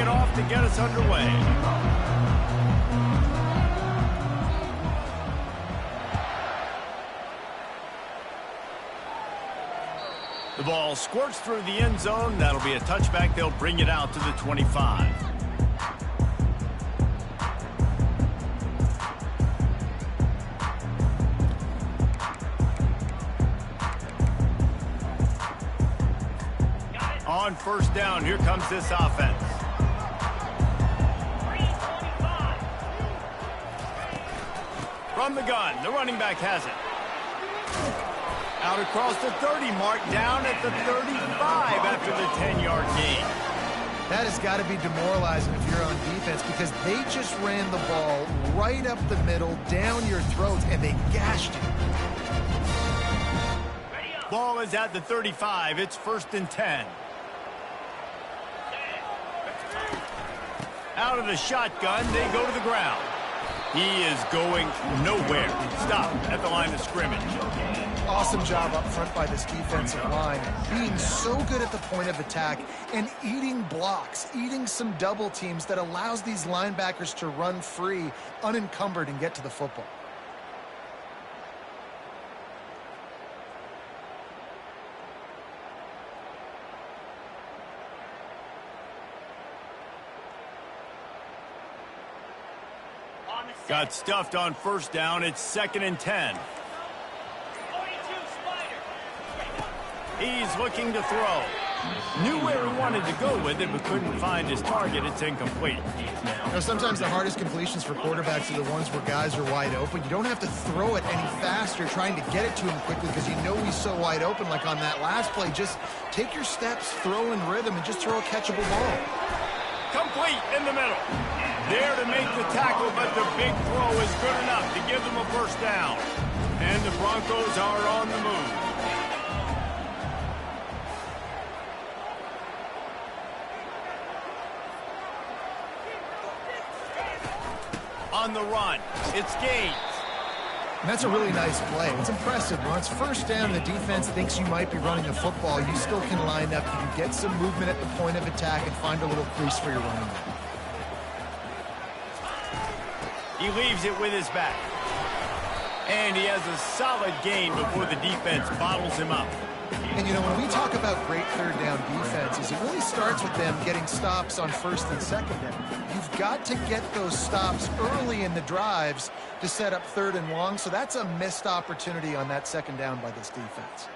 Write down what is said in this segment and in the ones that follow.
it off to get us underway. The ball squirts through the end zone. That'll be a touchback. They'll bring it out to the 25. On first down, here comes this offense. From the gun, the running back has it. Out across the 30 mark, down at the 35 after the 10-yard gain. That has got to be demoralizing if you're on defense because they just ran the ball right up the middle, down your throats, and they gashed you. Ball is at the 35. It's 1st and 10. Out of the shotgun, they go to the ground. He is going nowhere. Stop at the line of scrimmage. Awesome job up front by this defensive line. Being so good at the point of attack and eating blocks, eating some double teams that allows these linebackers to run free, unencumbered, and get to the football. Got stuffed on first down. It's 2nd and 10. He's looking to throw. Knew where he wanted to go with it, but couldn't find his target. It's incomplete. You know, sometimes the hardest completions for quarterbacks are the ones where guys are wide open. You don't have to throw it any faster trying to get it to him quickly because you know he's so wide open like on that last play. Just take your steps, throw in rhythm, and just throw a catchable ball. Complete in the middle. There to make the tackle, but the big throw is good enough to give them a first down. And the Broncos are on the move. On the run, it's Gaines. And that's a really nice play. It's impressive. When it's first down and the defense thinks you might be running the football, you still can line up. You can get some movement at the point of attack and find a little crease for your running back. He leaves it with his back. And he has a solid gain before the defense bottles him up. And, you know, when we talk about great third down defenses, it really starts with them getting stops on first and second down. You've got to get those stops early in the drives to set up third and long, so that's a missed opportunity on that second down by this defense.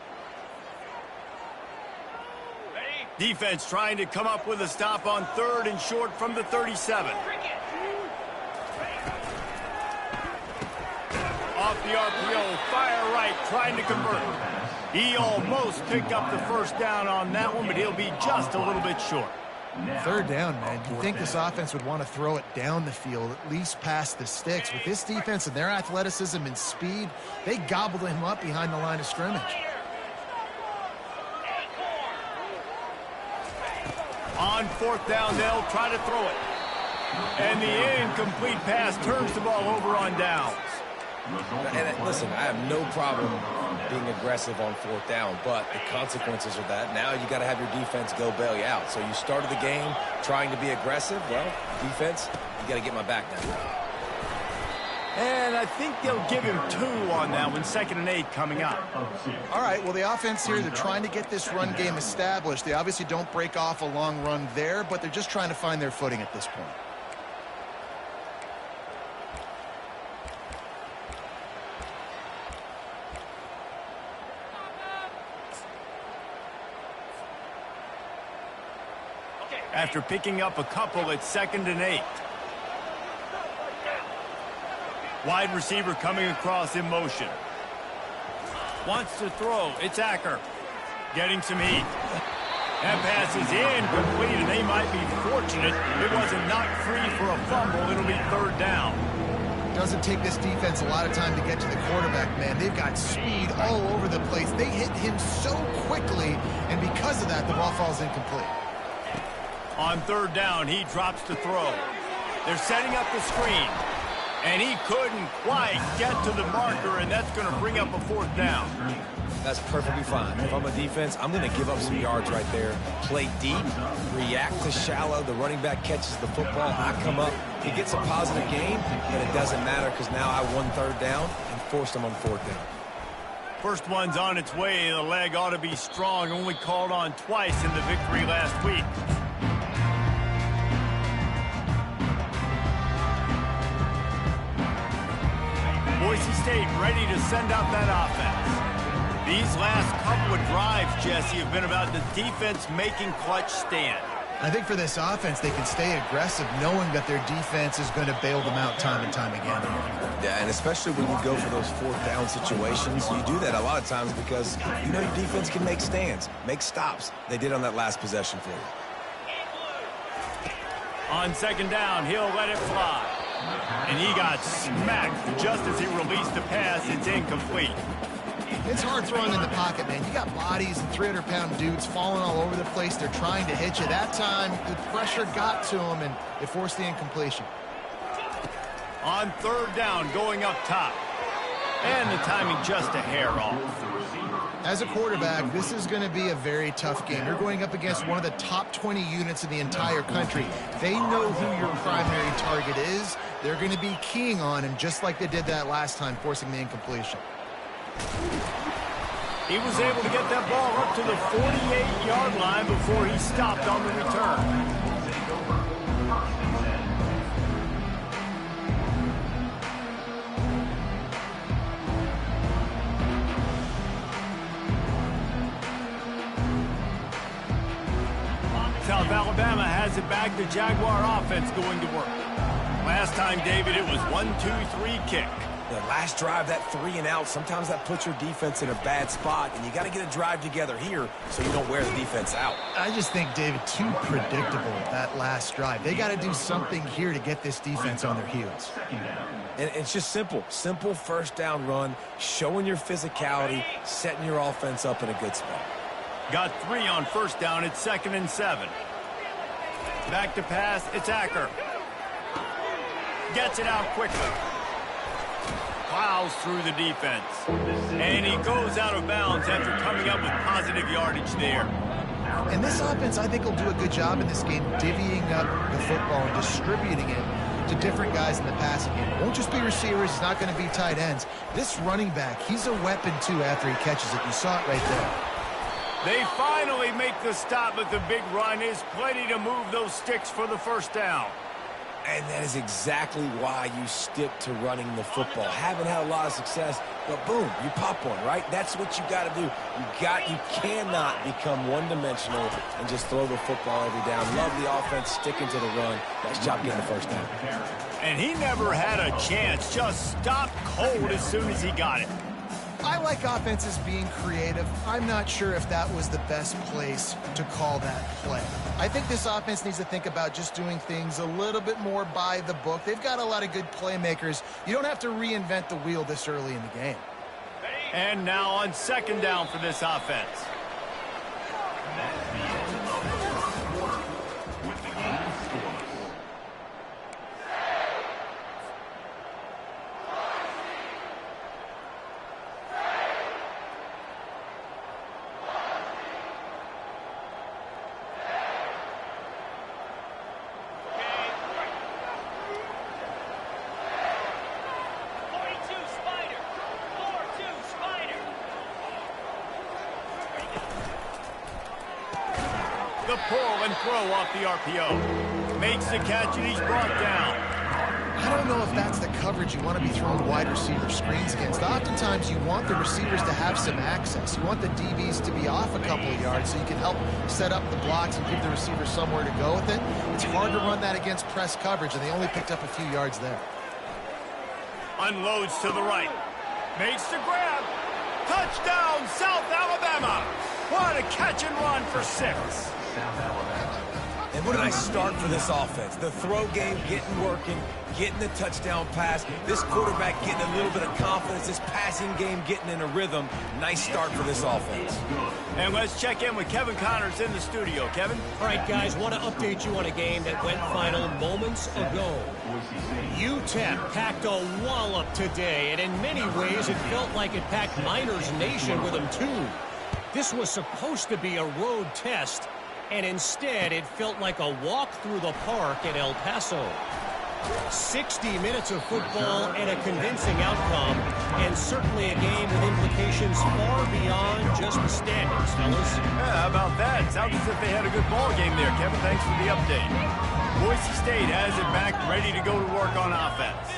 Defense trying to come up with a stop on 3rd and short from the 37. Off the RPO, fire right, trying to convert. He almost picked up the first down on that one, but he'll be just a little bit short. Third down, man. You'd think this offense would want to throw it down the field, at least past the sticks. With this defense and their athleticism and speed, they gobbled him up behind the line of scrimmage. On 4th down, they'll try to throw it. And the incomplete pass turns the ball over on downs. And listen, I have no problem being aggressive on 4th down, but the consequences of that, now you got to have your defense go bail you out. So you started the game trying to be aggressive. Well, defense, you got to get my back now. And I think they'll give him 2 on that one. 2nd and 8 coming up. All right, well, the offense here, they're trying to get this run game established. They obviously don't break off a long run there, but they're just trying to find their footing at this point. After picking up a couple, it's 2nd and 8. Wide receiver coming across in motion. Wants to throw. It's Acker. Getting some heat. That pass is incomplete, and they might be fortunate it wasn't knocked free for a fumble. It'll be 3rd down. Doesn't take this defense a lot of time to get to the quarterback, man. They've got speed all over the place. They hit him so quickly, and because of that, the ball falls incomplete. On 3rd down, he drops to throw. They're setting up the screen. And he couldn't quite get to the marker, and that's going to bring up a 4th down. That's perfectly fine. If I'm a defense, I'm going to give up some yards right there. Play deep, react to shallow. The running back catches the football. I come up. He gets a positive gain, but it doesn't matter because now I won third down and forced him on fourth down. First one's on its way. The leg ought to be strong. Only called on twice in the victory last week. Boise State ready to send out that offense. These last couple of drives, Jesse, have been about the defense making clutch stand. I think for this offense, they can stay aggressive knowing that their defense is going to bail them out time and time again. Yeah, and especially when you go for those fourth down situations, you do that a lot of times because you know your defense can make stands, make stops. They did on that last possession for you. On second down, he'll let it fly. And he got smacked just as he released the pass. It's incomplete. It's hard throwing in the pocket, man. You got bodies and 300-pound dudes falling all over the place. They're trying to hit you. That time, the pressure got to them, and it forced the incompletion. On third down, going up top. And the timing just a hair off. As a quarterback, this is going to be a very tough game. You're going up against one of the top 20 units in the entire country. They know who your primary target is. They're going to be keying on him just like they did that last time, forcing the incompletion. He was able to get that ball up to the 48-yard line before he stopped on the return. South Alabama has it back. The Jaguar offense going to work. Last time, David, it was 1-2-3 kick. The last drive, that 3 and out, sometimes that puts your defense in a bad spot, and you got to get a drive together here so you don't wear the defense out. I just think, David, too predictable, that last drive. They got to do something here to get this defense on their heels. And it's just simple. Simple first down run, showing your physicality, setting your offense up in a good spot. Got 3 on first down. It's 2nd and 7. Back to pass. It's Acker. Gets it out quickly. Plows through the defense. And he goes out of bounds after coming up with positive yardage there. And this offense, I think, will do a good job in this game divvying up the football and distributing it to different guys in the passing game. It won't just be receivers. It's not going to be tight ends. This running back, he's a weapon, too, after he catches it. You saw it right there. They finally make the stop, but the big run is plenty to move those sticks for the first down. And that is exactly why you stick to running the football. Haven't had a lot of success, but boom, you pop one, right? That's what you got to do. You cannot become one-dimensional and just throw the football every down. Love the offense, sticking to the run. Nice job getting the first down. And he never had a chance. Just stopped cold as soon as he got it. I like offenses being creative. I'm not sure if that was the best place to call that play. I think this offense needs to think about just doing things a little bit more by the book. They've got a lot of good playmakers. You don't have to reinvent the wheel this early in the game. And now on second down for this offense. The pull and throw off the RPO. Makes the catch and he's brought down. I don't know if that's the coverage you want to be throwing wide receiver screens against. Oftentimes you want the receivers to have some access. You want the DBs to be off a couple of yards so you can help set up the blocks and give the receiver somewhere to go with it. It's hard to run that against press coverage, and they only picked up a few yards there. Unloads to the right. Makes the grab. Touchdown, South Alabama. What a catch and run for 6. And what a nice start for this offense. The throw game getting working, getting the touchdown pass. This quarterback getting a little bit of confidence. This passing game getting in a rhythm. Nice start for this offense. And let's check in with Kevin Connors in the studio. Kevin? All right, guys, want to update you on a game that went final moments ago. UTEP packed a wallop today, and in many ways it felt like it packed Miners Nation with them too. This was supposed to be a road test, and instead it felt like a walk through the park at El Paso. 60 minutes of football and a convincing outcome, and certainly a game with implications far beyond just the standings, fellas. Yeah, how about that? Sounds as if they had a good ball game there, Kevin. Thanks for the update. Boise State has it back, ready to go to work on offense.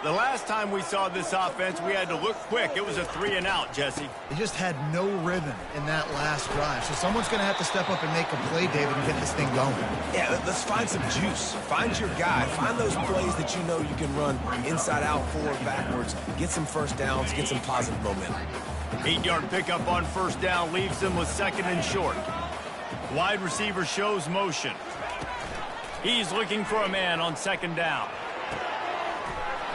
The last time we saw this offense, we had to look quick. It was a 3-and-out, Jesse. They just had no rhythm in that last drive. So someone's going to have to step up and make a play, David, and get this thing going. Yeah, let's find some juice. Find your guy. Find those plays that you know you can run inside out, forward, backwards. Get some first downs. Get some positive momentum. 8-yard pickup on first down leaves them with 2nd and short. Wide receiver shows motion. He's looking for a man on 2nd down.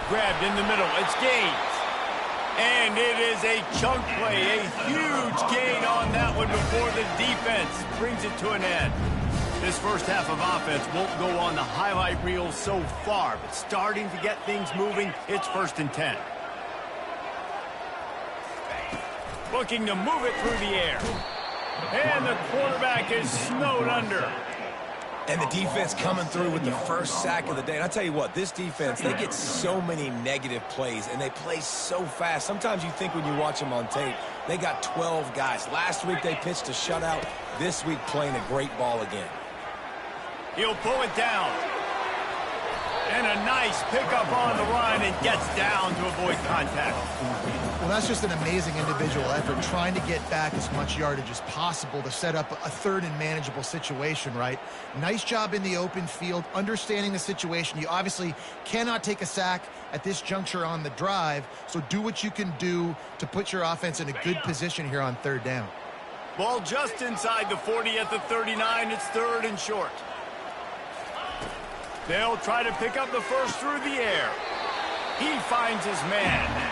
Grabbed in the middle. It's Gaines. And it is a chunk play. A huge gain on that one before the defense brings it to an end. This first half of offense won't go on the highlight reel so far, but starting to get things moving, it's 1st and 10. Looking to move it through the air. And the quarterback is snowed under. And the defense coming through with the first sack of the day. And I tell you what, this defense, they get so many negative plays, and they play so fast. Sometimes you think when you watch them on tape, they got 12 guys. Last week they pitched a shutout. This week playing a great ball again. He'll pull it down. And a nice pickup on the run and gets down to avoid contact. Well, that's just an amazing individual effort, trying to get back as much yardage as possible to set up a 3rd and manageable situation, right? Nice job in the open field, understanding the situation. You obviously cannot take a sack at this juncture on the drive, so do what you can do to put your offense in a good position here on 3rd down. Ball just inside the 40 at the 39. It's 3rd and short. They'll try to pick up the first through the air. He finds his man.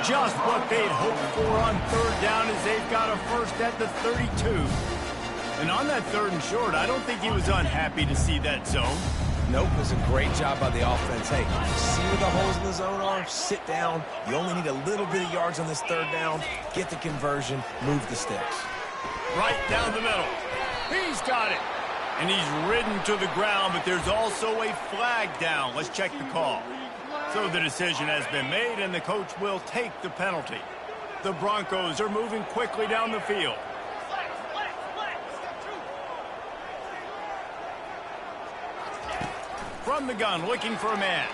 Just what they'd hoped for on 3rd down as they've got a first at the 32. And on that 3rd and short, I don't think he was unhappy to see that zone. Nope, it was a great job by the offense. Hey, see where the holes in the zone are? Sit down. You only need a little bit of yards on this 3rd down. Get the conversion. Move the sticks. Right down the middle. He's got it. And he's ridden to the ground, but there's also a flag down. Let's check the call. So the decision has been made, and the coach will take the penalty. The Broncos are moving quickly down the field. From the gun, looking for a man.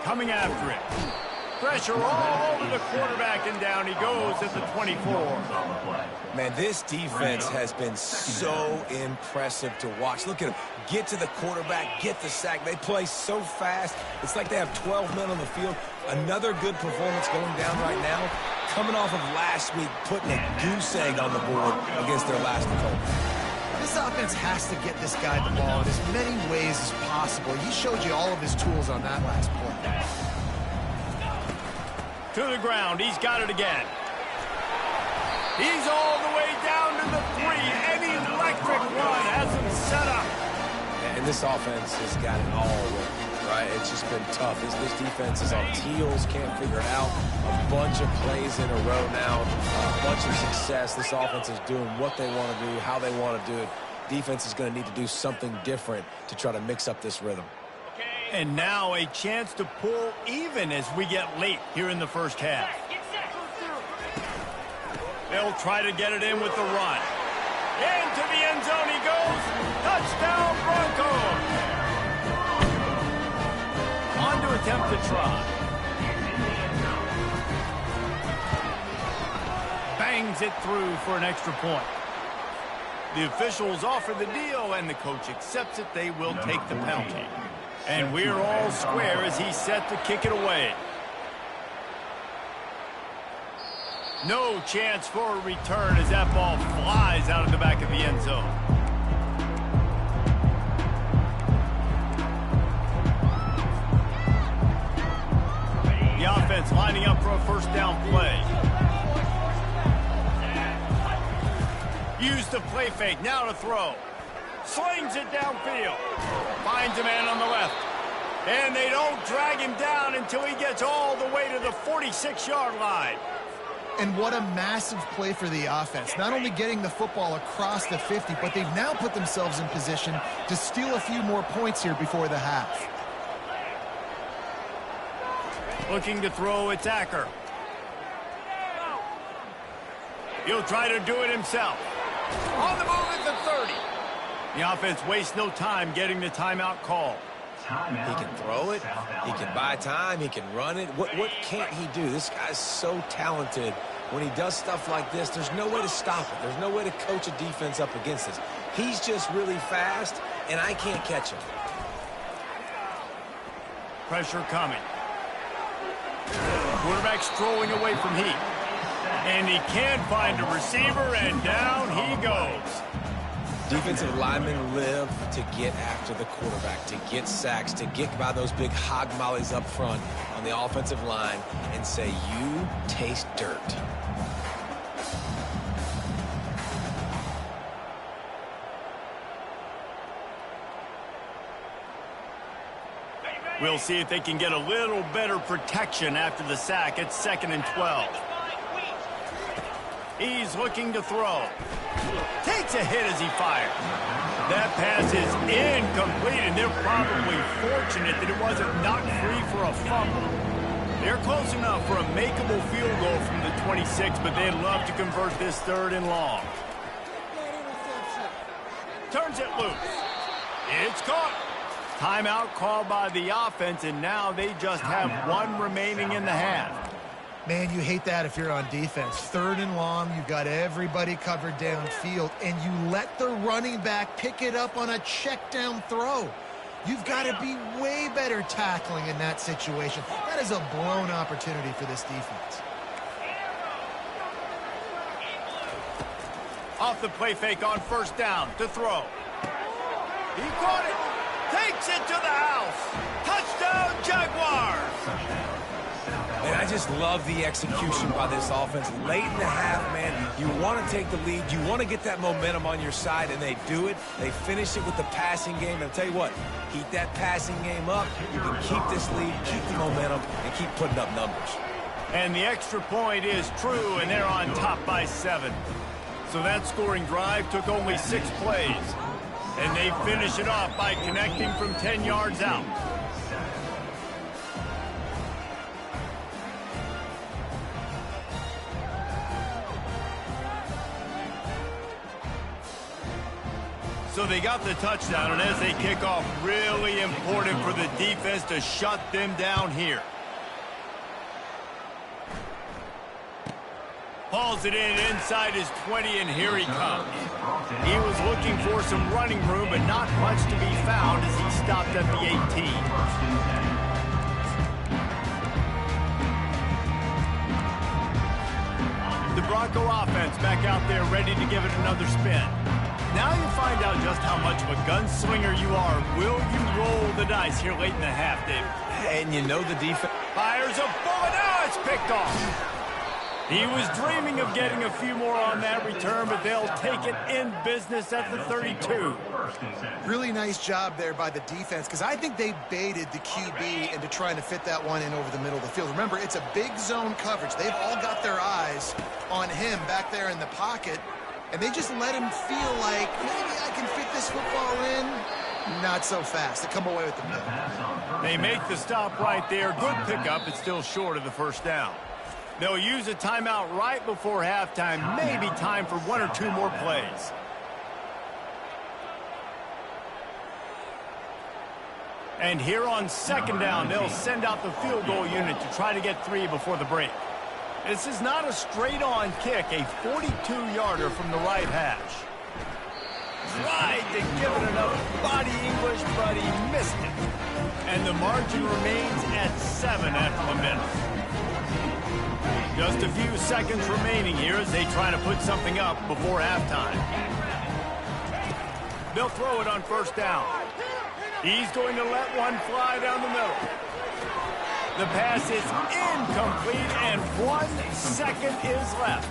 Coming after it. Pressure all over the quarterback, and down he goes at the 24. Man, this defense has been so impressive to watch. Look at them. Get to the quarterback, get the sack. They play so fast. It's like they have 12 men on the field. Another good performance going down right now. Coming off of last week, putting a goose egg on the board against their last opponent. This offense has to get this guy the ball in as many ways as possible. He showed you all of his tools on that last play. To the ground. He's got it again. He's all the way down to the 3. An electric run has him set up. And this offense has got it all working, right? It's just been tough. This defense is on heels, can't figure it out. A bunch of plays in a row now, a bunch of success. This offense is doing what they want to do, how they want to do it. Defense is going to need to do something different to try to mix up this rhythm. And now a chance to pull even as we get late here in the first half. They'll try to get it in with the run. Into the end zone he goes. Touchdown Broncos. On to attempt to try. Bangs it through for an extra point. The officials offer the deal, and the coach accepts it. They will take the penalty. And we're all square as he's set to kick it away. No chance for a return as that ball flies out of the back of the end zone. offense lining up for a first down play. Use the play fake, now to throw. Slings it downfield. Finds a man on the left. And they don't drag him down until he gets all the way to the 46-yard line. And what a massive play for the offense. Not only getting the football across the 50, but they've now put themselves in position to steal a few more points here before the half. Looking to throw, it's Acker. He'll try to do it himself. On the move at the 30. The offense wastes no time getting the timeout call. He can throw it. He can buy time. He can run it. What can't he do? This guy's so talented. When he does stuff like this, there's no way to stop it. There's no way to coach a defense up against this. He's just really fast, and I can't catch him. Pressure coming. Quarterback strolling away from heat. And he can find a receiver, and down he goes. Defensive linemen live to get after the quarterback, to get sacks, to get by those big hog mollies up front on the offensive line and say, you taste dirt. We'll see if they can get a little better protection after the sack. It's 2nd and 12. He's looking to throw. Takes a hit as he fires. That pass is incomplete, and they're probably fortunate that it wasn't knocked free for a fumble. They're close enough for a makeable field goal from the 26, but they'd love to convert this 3rd and long. Turns it loose. It's caught. Timeout called by the offense, and now they just have one remaining in the half. Man, you hate that if you're on defense. 3rd and long, you've got everybody covered downfield, and you let the running back pick it up on a check down throw. You've got to be way better tackling in that situation. That is a blown opportunity for this defense. Off the play fake on 1st down to throw. He caught it. Takes it to the house. Touchdown, Jaguars. And I just love the execution by this offense. Late in the half, man, you want to take the lead. You want to get that momentum on your side, and they do it. They finish it with the passing game. And I'll tell you what, keep that passing game up. You can keep this lead, keep the momentum, and keep putting up numbers. And the extra point is true, and they're on top by 7. So that scoring drive took only 6 plays. And they finish it off by connecting from 10 yards out. So they got the touchdown, and as they kick off, really important for the defense to shut them down here. Hauls it in inside his 20, and here he comes. He was looking for some running room, but not much to be found as he stopped at the 18. The Bronco offense back out there ready to give it another spin. Now you find out just how much of a gunslinger you are. Will you roll the dice here late in the half, David? And you know the defense Fires a bullet. Now it's picked off. He was dreaming of getting a few more on that return, but they'll take it in business at the 32. Really nice job there by the defense, because I think they baited the QB into trying to fit that one in over the middle of the field. Remember, it's a big zone coverage. They've all got their eyes on him back there in the pocket, and they just let him feel like, maybe I can fit this football in. Not so fast. They come away with the pick. They make the stop right there. Good pickup. It's still short of the first down. They'll use a timeout right before halftime. Maybe time for 1 or 2 more plays. And here on 2nd down, they'll send out the field goal unit to try to get 3 before the break. This is not a straight-on kick, a 42-yarder from the right hash. Tried to give it enough body English, but he missed it. And the margin remains at 7 after the miss. Just a few seconds remaining here as they try to put something up before halftime. They'll throw it on 1st down. He's going to let one fly down the middle. The pass is incomplete, and 1 second is left.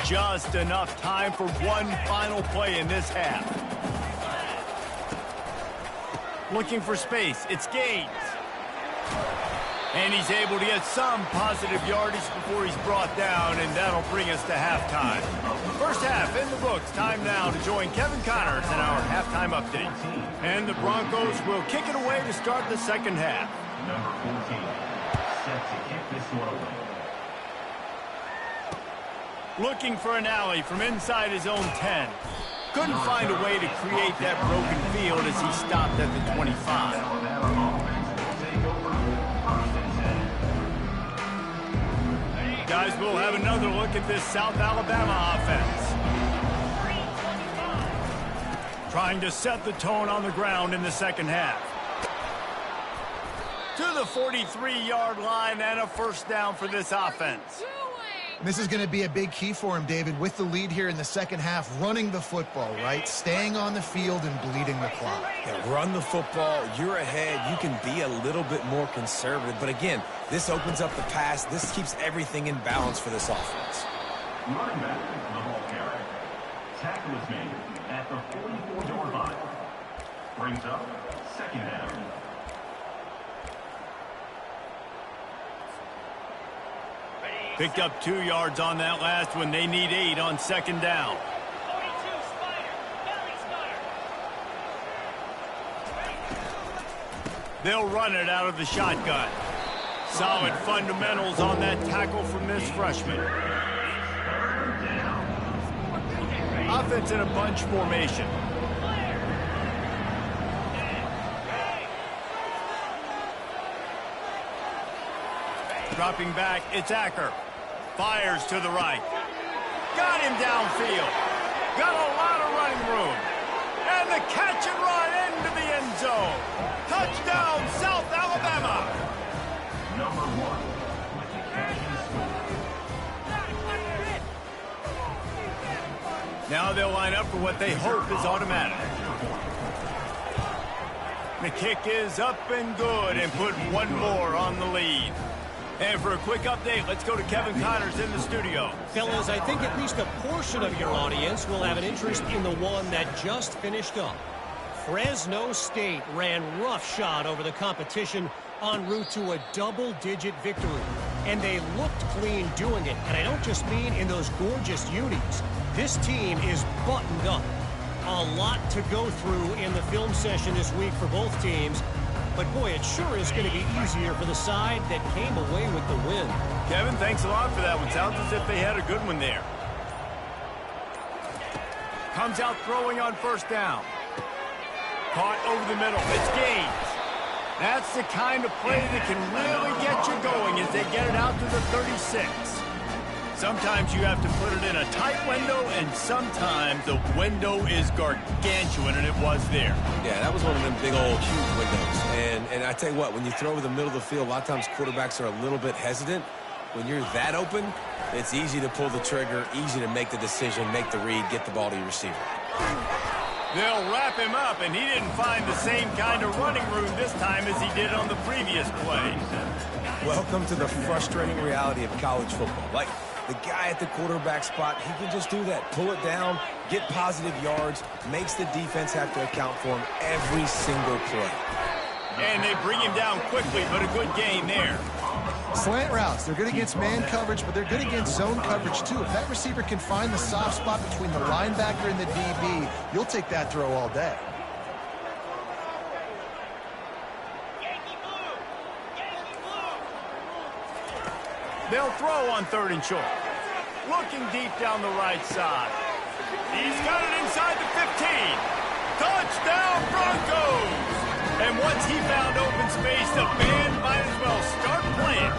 Just enough time for one final play in this half. Looking for space. It's Gaines. And he's able to get some positive yardage before he's brought down, and that'll bring us to halftime. First half in the books. Time now to join Kevin Connors in our halftime update. And the Broncos will kick it away to start the second half. Number 14, set to kick this one away. Looking for an alley from inside his own 10. Couldn't find a way to create that broken field as he stopped at the 25. Guys, we'll have another look at this South Alabama offense. Trying to set the tone on the ground in the second half. To the 43-yard line and a first down for this offense. This is going to be a big key for him, David, with the lead here in the second half, running the football, right? Staying on the field and bleeding the clock. Yeah, run the football. You're ahead. You can be a little bit more conservative. But again, this opens up the pass. This keeps everything in balance for this offense. Running back, the ball carrier. Tackle is made at the 44-yard line. Brings up second down. Picked up 2 yards on that last one. They need 8 on second down. They'll run it out of the shotgun. Solid fundamentals on that tackle from this freshman. Offense in a bunch formation. Dropping back, it's Acker. Fires to the right. Got him downfield. Got a lot of running room. And the catch and run into the end zone. Touchdown, South Alabama. Number 1 with the catch and score. Now they'll line up for what they hope is automatic. The kick is up and good and put one more on the lead. And for a quick update, let's go to Kevin Connors in the studio. Fellas, I think at least a portion of your audience will have an interest in the one that just finished up. Fresno State ran roughshod over the competition en route to a double-digit victory. And they looked clean doing it. And I don't just mean in those gorgeous unis. This team is buttoned up. A lot to go through in the film session this week for both teams. But, boy, it sure is going to be easier for the side that came away with the win. Kevin, thanks a lot for that one. Sounds as if they had a good one there. Comes out throwing on first down. Caught over the middle. It's Gaines. That's the kind of play that can really get you going as they get it out to the 36. Sometimes you have to put it in a tight window, and sometimes the window is gargantuan, and it was there. Yeah, that was one of them big old huge windows. And I tell you what, when you throw over the middle of the field, a lot of times quarterbacks are a little bit hesitant. When you're that open, it's easy to pull the trigger, easy to make the decision, make the read, get the ball to your receiver. They'll wrap him up, and he didn't find the same kind of running room this time as he did on the previous play. Welcome to the frustrating reality of college football. Like, the guy at the quarterback spot, he can just do that. Pull it down, get positive yards, makes the defense have to account for him every single play. And they bring him down quickly, but a good gain there. Slant routes, they're good against man coverage, but they're good against zone coverage too. If that receiver can find the soft spot between the linebacker and the DB, you'll take that throw all day. They'll throw on third and short. Looking deep down the right side. He's got it inside the 15. Touchdown, Broncos! And once he found open space, the band might as well start playing.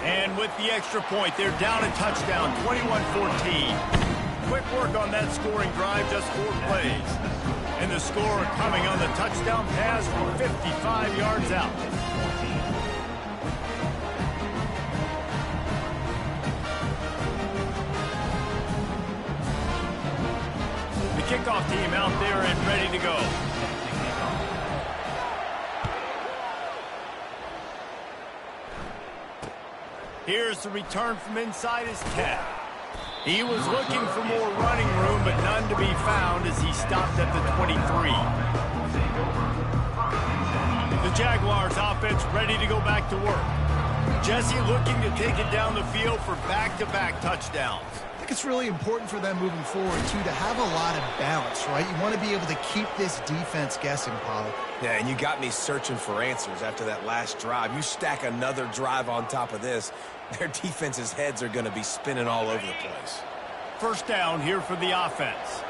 And with the extra point, they're down a touchdown, 21-14. Quick work on that scoring drive, just 4 plays. And the score coming on the touchdown pass from 55 yards out. kickoff team out there and ready to go. Here's the return from inside his 10. He was looking for more running room, but none to be found as he stopped at the 23. The Jaguars offense ready to go back to work. Jesse looking to take it down the field for back-to-back touchdowns. I think it's really important for them moving forward, too, to have a lot of balance, right? You want to be able to keep this defense guessing, Pollard. Yeah, and you got me searching for answers after that last drive. You stack another drive on top of this, their defense's heads are going to be spinning all over the place. First down here for the offense.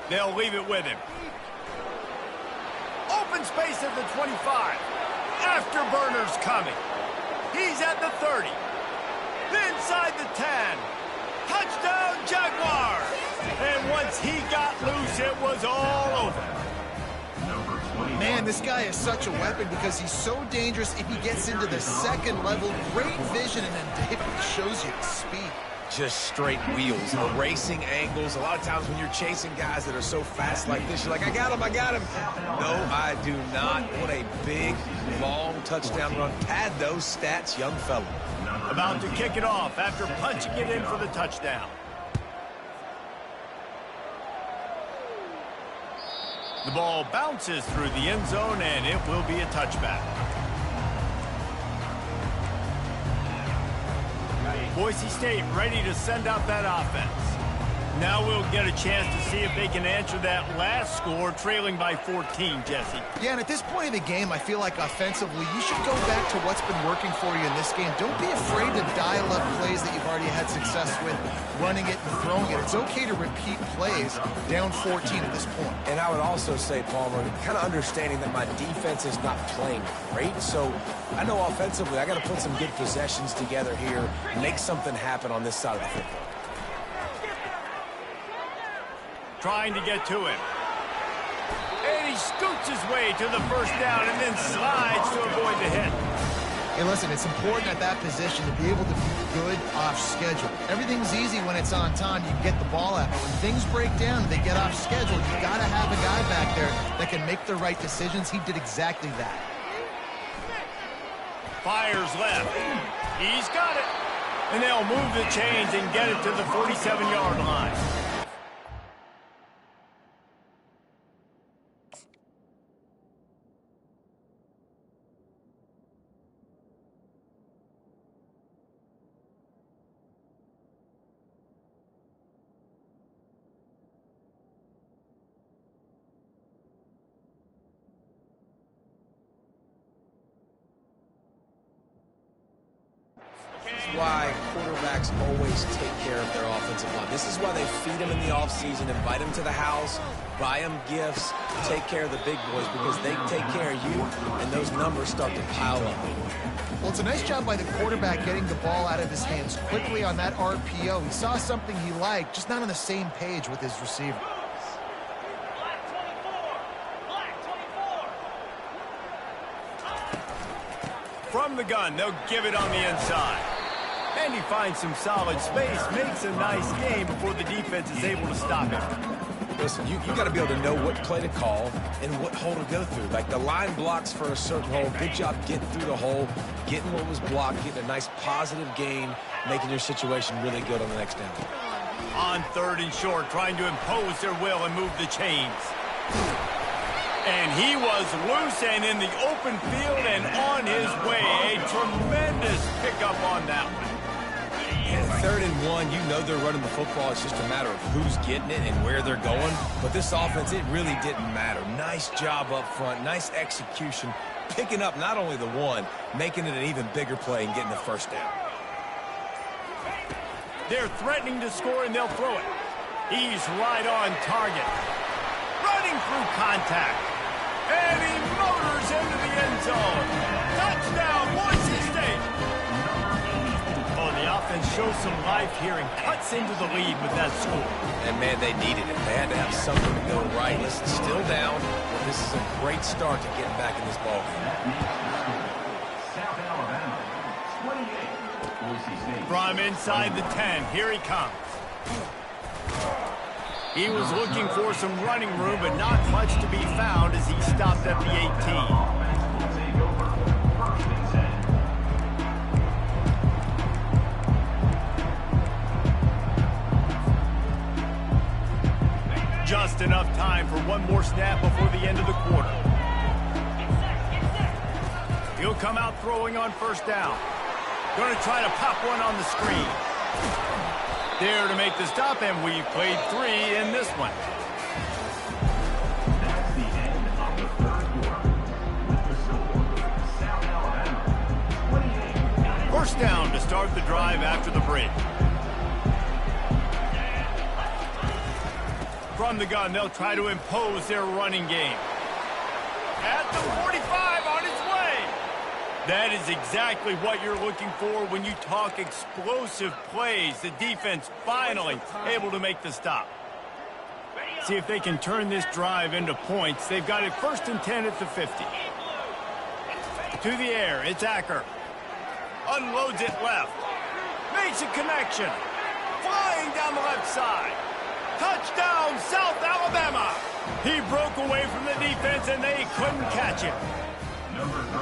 They'll leave it with him. Open space at the 25. Afterburner's coming. He's at the 30. Inside the 10. Touchdown, Jaguars! And once he got loose, it was all over. Man, this guy is such a weapon because he's so dangerous if he gets into the second level. Great vision, and then David shows you his speed. Just straight wheels, erasing angles. A lot of times when you're chasing guys that are so fast like this, you're like, I got him, I got him. No, I do not. What a big, long touchdown run. Pad those stats, young fella. About to kick it off after punching it in for the touchdown. The ball bounces through the end zone, and it will be a touchback. Boise State ready to send out that offense. Now we'll get a chance to see if they can answer that last score, trailing by 14, Jesse. Yeah, and at this point in the game, I feel like offensively, you should go back to what's been working for you in this game. Don't be afraid to dial up plays that you've already had success with, running it and throwing it. It's okay to repeat plays down 14 at this point. And I would also say, Palmer, kind of understanding that my defense is not playing great, so I know offensively I got to put some good possessions together here, make something happen on this side of the football. Trying to get to him. And he scoots his way to the first down and then slides to avoid the hit. Hey, listen, it's important at that position to be able to be good off schedule. Everything's easy when it's on time. You can get the ball out. But when things break down and they get off schedule, you got to have a guy back there that can make the right decisions. He did exactly that. Fires left. He's got it. And they'll move the chains and get it to the 47-yard line. Why quarterbacks always take care of their offensive line. This is why they feed them in the offseason, invite them to the house, buy them gifts, take care of the big boys, because they take care of you, and those numbers start to pile up. Well, it's a nice job by the quarterback getting the ball out of his hands quickly on that RPO. He saw something he liked, just not on the same page with his receiver. From the gun, they'll give it on the inside. And he finds some solid space, makes a nice game before the defense is able to stop him. Listen, you got to be able to know what play to call and what hole to go through. Like the line blocks for a certain hole. Good job getting through the hole, getting what was blocked, getting a nice positive gain, making your situation really good on the next down. On third and short, trying to impose their will and move the chains. And he was loose and in the open field and on his way. A tremendous pickup on that one. And 3rd and 1, you know they're running the football. It's just a matter of who's getting it and where they're going. But this offense, it really didn't matter. Nice job up front, nice execution, picking up not only the one, making it an even bigger play and getting the first down. They're threatening to score, and they'll throw it. He's right on target. Running through contact. And he motors into the end zone. Touchdown, Boise State. Oh, the offense shows some life here and cuts into the lead with that score. And, man, they needed it. They had to have something to go right. Listen, still down, but this is a great start to getting back in this ballgame. South Alabama, 28, Boise State. From inside the 10, here he comes. He was looking for some running room, but not much to be found as he stopped at the 18. Just enough time for one more snap before the end of the quarter. He'll come out throwing on first down. Going to try to pop one on the screen. There to make the stop, and we've played 3 in this one. That's the end of the third quarter. With the score, South Alabama 28. First down to start the drive after the break. From the gun, they'll try to impose their running game. At the 45, on its way. That is exactly what you're looking for when you talk explosive plays. The defense finally able to make the stop. See if they can turn this drive into points. They've got it 1st and 10 at the 50. To the air, it's Acker. Unloads it left. Makes a connection. Flying down the left side. Touchdown, South Alabama! He broke away from the defense, and they couldn't catch him.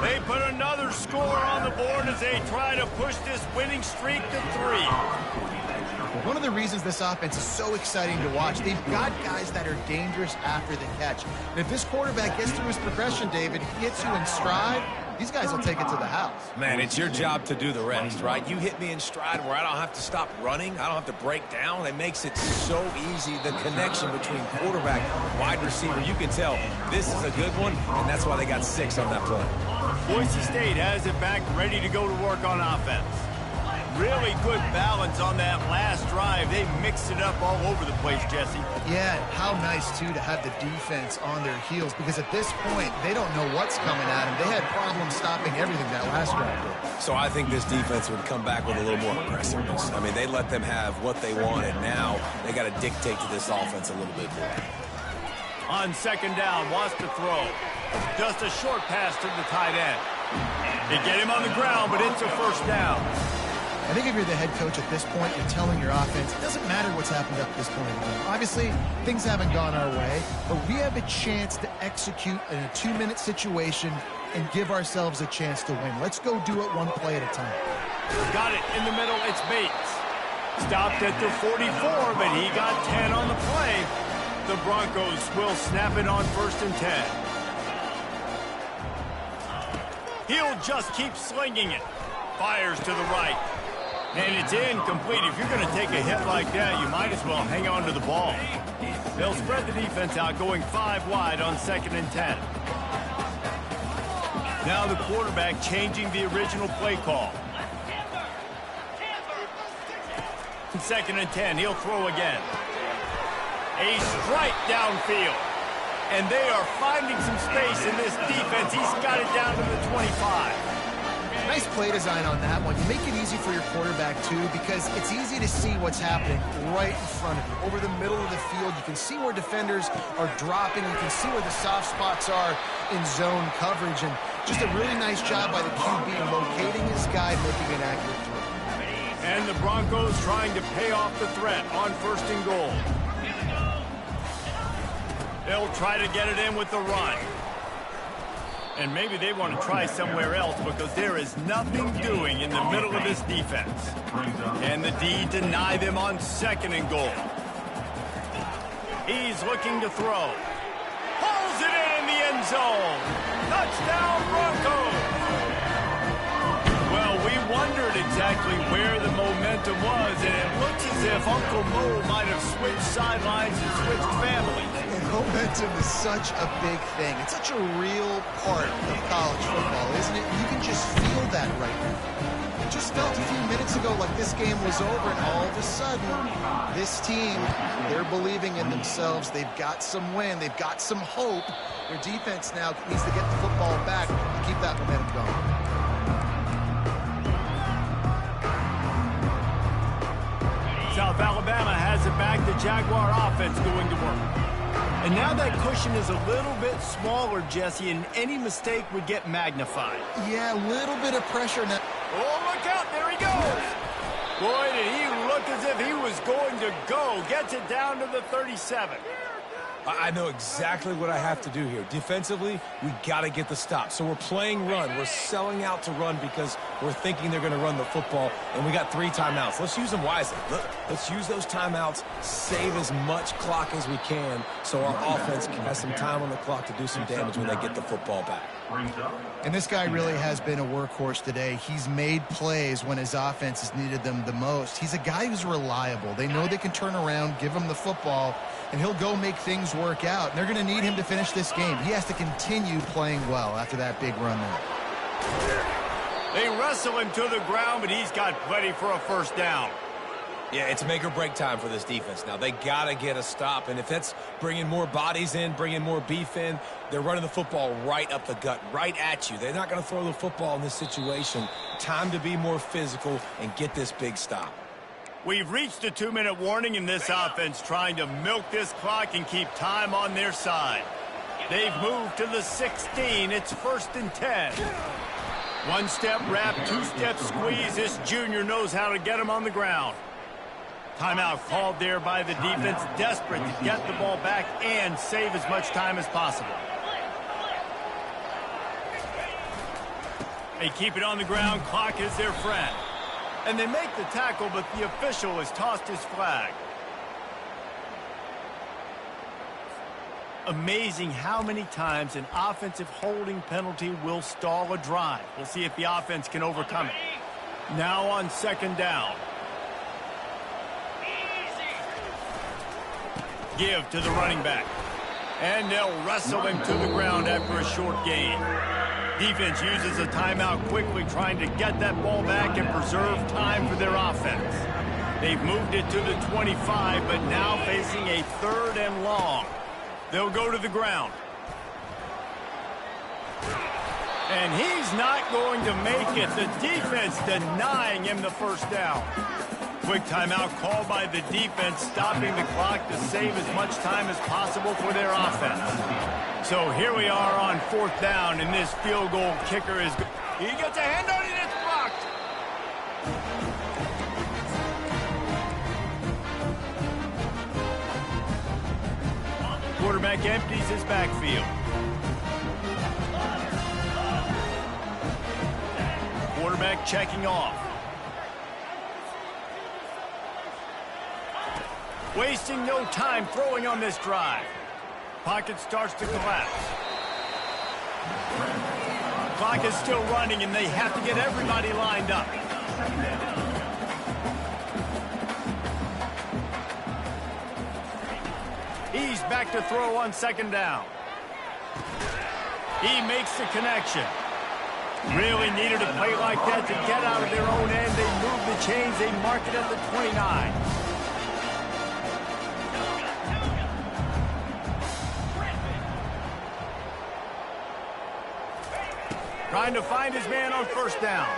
They put another score on the board as they try to push this winning streak to 3. One of the reasons this offense is so exciting to watch, they've got guys that are dangerous after the catch. And if this quarterback gets through his progression, David, he hits you in stride, these guys will take it to the house. Man, it's your job to do the rest, right? You hit me in stride where I don't have to stop running. I don't have to break down. It makes it so easy, the connection between quarterback and wide receiver. You can tell this is a good one, and that's why they got 6 on that play. Boise State has it back, ready to go to work on offense. Really good balance on that last drive. They mixed it up all over the place, Jesse. Yeah, how nice, too, to have the defense on their heels, because at this point, they don't know what's coming at them. They had problems stopping everything that last drive. So I think this defense would come back with a little more aggressiveness. I mean, they let them have what they want, and now they got to dictate to this offense a little bit more. On 2nd down, wants to throw. Just a short pass to the tight end. They get him on the ground, but it's a 1st down. I think if you're the head coach at this point, you're telling your offense, it doesn't matter what's happened up to this point in the game. Obviously, things haven't gone our way, but we have a chance to execute in a 2-minute situation and give ourselves a chance to win. Let's go do it one play at a time. Got it in the middle. It's Bates. Stopped at the 44, but he got 10 on the play. The Broncos will snap it on 1st and 10. He'll just keep slinging it. Fires to the right. And it's incomplete. If you're going to take a hit like that, you might as well hang on to the ball. They'll spread the defense out, going 5 wide on 2nd and 10. Now the quarterback changing the original play call. 2nd and 10, he'll throw again. A strike downfield. And they are finding some space in this defense. He's got it down to the 25. Nice play design on that one. You make it easy for your quarterback, too, because it's easy to see what's happening right in front of you. Over the middle of the field, you can see where defenders are dropping. You can see where the soft spots are in zone coverage. And just a really nice job by the QB locating his guy, making an accurate throw. And the Broncos trying to pay off the threat on 1st and goal. They'll try to get it in with the run. And maybe they want to try somewhere else because there is nothing doing in the middle of this defense. And the D deny them on 2nd and goal. He's looking to throw. Pulls it in the end zone. Touchdown, Broncos. Well, we wondered exactly where the momentum was, and it looks as if Uncle Mo might have switched sidelines and switched families. And momentum is such a big thing. It's such a real part of college football, isn't it? You can just feel that right now. It just felt a few minutes ago like this game was over, and all of a sudden, this team, they're believing in themselves. They've got some win. They've got some hope. Their defense now needs to get the football back to keep that momentum going. South Alabama has it back. The Jaguar offense going to work. And now that cushion is a little bit smaller, Jesse, and any mistake would get magnified. Yeah, a little bit of pressure now. Oh, look out. There he goes. Boy, did he look looked as if he was going to go. Gets it down to the 37. I know exactly what I have to do here. Defensively, we got to get the stop. So we're playing run. We're selling out to run because we're thinking they're going to run the football, and we got 3 timeouts. Let's use them wisely. Let's use those timeouts, save as much clock as we can so our offense has some time on the clock to do some damage when they get the football back. And this guy really has been a workhorse today. He's made plays when his offense has needed them the most. He's a guy who's reliable. They know they can turn around, give him the football, and he'll go make things work out. And they're going to need him to finish this game. He has to continue playing well after that big run there. They wrestle him to the ground, but he's got plenty for a first down. Yeah, it's make or break time for this defense. Now, they got to get a stop, and if that's bringing more bodies in, bringing more beef in, they're running the football right up the gut, right at you. They're not going to throw the football in this situation. Time to be more physical and get this big stop. We've reached a 2-minute warning in this offense, trying to milk this clock and keep time on their side. They've moved to the 16. It's 1st and 10. 1-step wrap, 2-step squeeze. This junior knows how to get him on the ground. Timeout called there by the defense, desperate to get the ball back and save as much time as possible. They keep it on the ground. Clock is their friend. And they make the tackle, but the official has tossed his flag. Amazing how many times an offensive holding penalty will stall a drive. We'll see if the offense can overcome it. Now on 2nd down. Give to the running back. And they'll wrestle him to the ground after a short gain. Defense uses a timeout quickly, trying to get that ball back and preserve time for their offense. They've moved it to the 25, but now facing a 3rd and long. They'll go to the ground. And he's not going to make it. The defense denying him the first down. Quick timeout called by the defense, stopping the clock to save as much time as possible for their offense. So here we are on 4th down, and this field goal kicker is... He gets a hand on it, it's blocked. Quarterback empties his backfield. Quarterback checking off. Wasting no time throwing on this drive. Pocket starts to collapse. Clock is still running, and they have to get everybody lined up. He's back to throw on 2nd down. He makes the connection. Really needed a play like that to get out of their own end. They move the chains. They mark it at the 29. Trying to find his man on 1st down.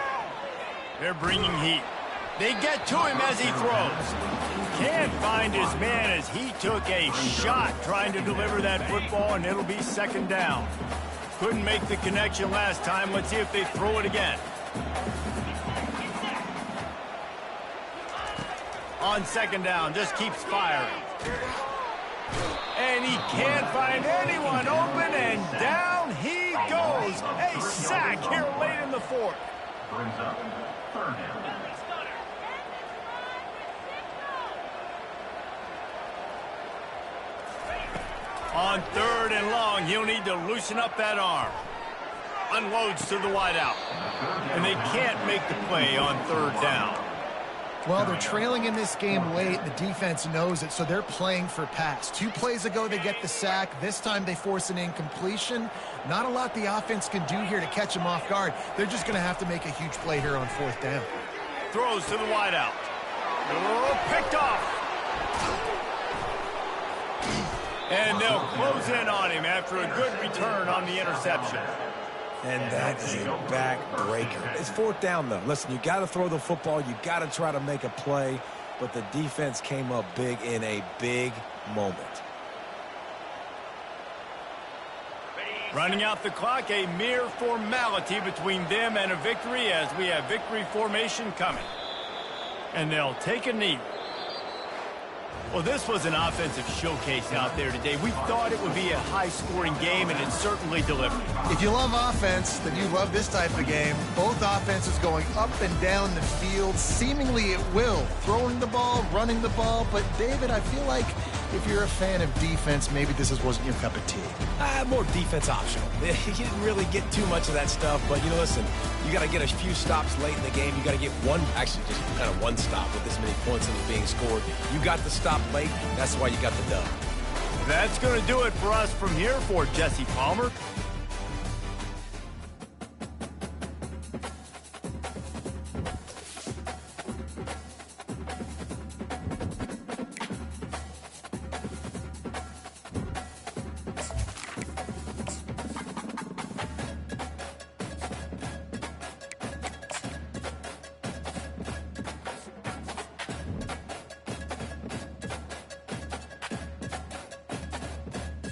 They're bringing heat. They get to him as he throws. Can't find his man as he took a shot trying to deliver that football, and it'll be 2nd down. Couldn't make the connection last time. Let's see if they throw it again. On 2nd down, just keeps firing. And he can't find anyone open, and down he goes. A sack here late in the 4th. Brings up 3rd down. On 3rd and long, he'll need to loosen up that arm. Unloads to the wideout. And they can't make the play on 3rd down. Well, they're trailing in this game late. The defense knows it, so they're playing for pass. 2 plays ago, they get the sack. This time, they force an incompletion. Not a lot the offense can do here to catch them off guard. They're just going to have to make a huge play here on 4th down. Throws to the wideout. Oh, picked off. And they'll close in on him after a good return on the interception. And that is a backbreaker. It's 4th down, though. Listen, you got to throw the football. You got to try to make a play. But the defense came up big in a big moment. Running out the clock, a mere formality between them and a victory as we have victory formation coming. And they'll take a knee. Well, this was an offensive showcase out there today. We thought it would be a high-scoring game, and it certainly delivered. If you love offense, then you love this type of game. Both offenses going up and down the field, seemingly at will. Throwing the ball, running the ball. But, David, I feel like if you're a fan of defense, maybe this wasn't your cup of tea. More defense optional. You didn't really get too much of that stuff, but, listen, you got to get a few stops late in the game. You got to get just kind of one stop with this many points that was being scored. You got the stop late. That's why you got the dub. That's going to do it for us from here. For Jesse Palmer,